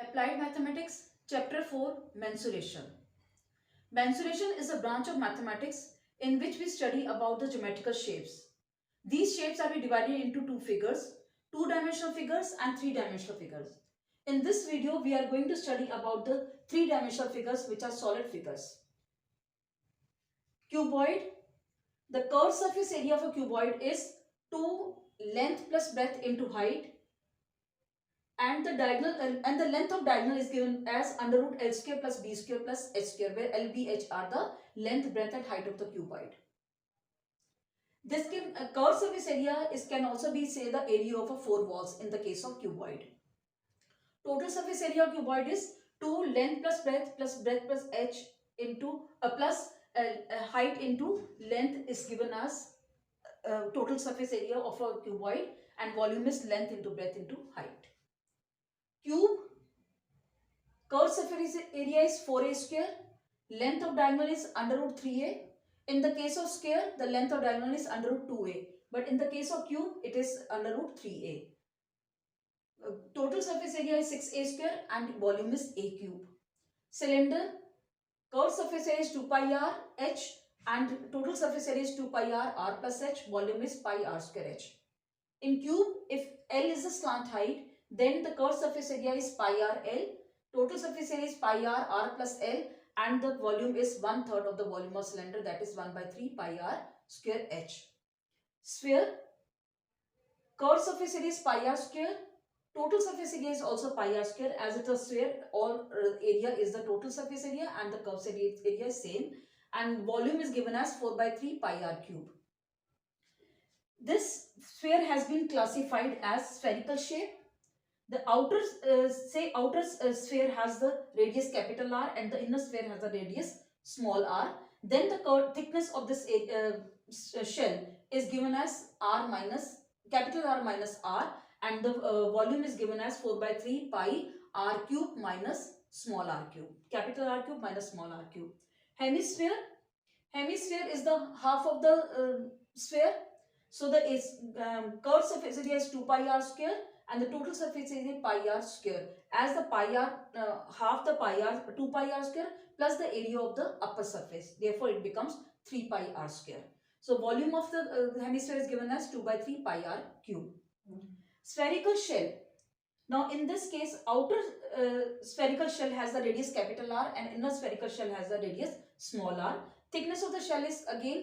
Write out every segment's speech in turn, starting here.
Applied Mathematics, Chapter 4, Mensuration. Mensuration is a branch of mathematics in which we study about the geometrical shapes. These shapes are divided into two figures, two-dimensional figures and three-dimensional figures. In this video, we are going to study about the three-dimensional figures, which are solid figures. Cuboid. The curved surface area of a cuboid is 2 length plus breadth into height, and the length of diagonal is given as under root L square plus B square plus H square, where L, B, H are the length, breadth and height of the cuboid. This curved surface area can also be say the area of a four walls in the case of cuboid. Total surface area of cuboid is 2 length plus breadth plus H into plus height into length is given as total surface area of a cuboid, and volume is length into breadth into height. Cube, curved surface area is 4a square. Length of diagonal is under root 3a. In the case of square, the length of diagonal is under root 2a. But in the case of cube, it is under root 3a. Total surface area is 6a square and volume is a cube. Cylinder, curved surface area is 2 pi r h and total surface area is 2 pi r plus h. Volume is pi r square h. In cube, if L is the slant height, then the curved surface area is pi r L. Total surface area is pi r plus L, and the volume is 1/3 of the volume of cylinder, that is 1/3 pi r square h. Sphere, curved surface area is pi r square. Total surface area is also pi r square. As it is a sphere, all area is the total surface area and the curved area is same, and volume is given as 4/3 pi r cube. This sphere has been classified as spherical shape. The outer sphere has the radius capital R and the inner sphere has the radius small r. Then the thickness of this shell is given as capital R minus r, and the volume is given as 4/3 pi r cube minus small r cube. Capital R cube minus small r cube. Hemisphere. Hemisphere is the half of the sphere. So the curved surface area is 2 pi r square and the total surface area pi r square. As the pi r, half the pi r, 2 pi r square plus the area of the upper surface. Therefore, it becomes 3 pi r square. So volume of the hemisphere is given as 2/3 pi r cube. Spherical shell. Now in this case, outer spherical shell has the radius capital R and inner spherical shell has the radius small r. Thickness of the shell is again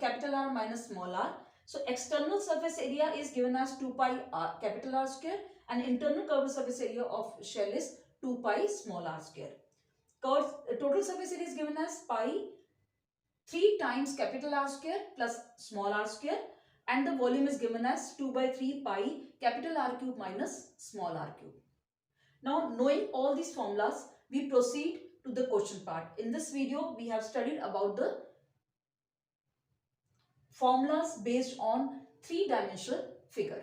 capital R minus small r. So external surface area is given as 2 pi r capital R square and internal curved surface area of shell is 2 pi small r square. Total surface area is given as pi 3 times capital R square plus small r square, and the volume is given as 2/3 pi capital R cube minus small r cube. Now, knowing all these formulas, we proceed to the question part. In this video, we have studied about the formulas based on three-dimensional figure.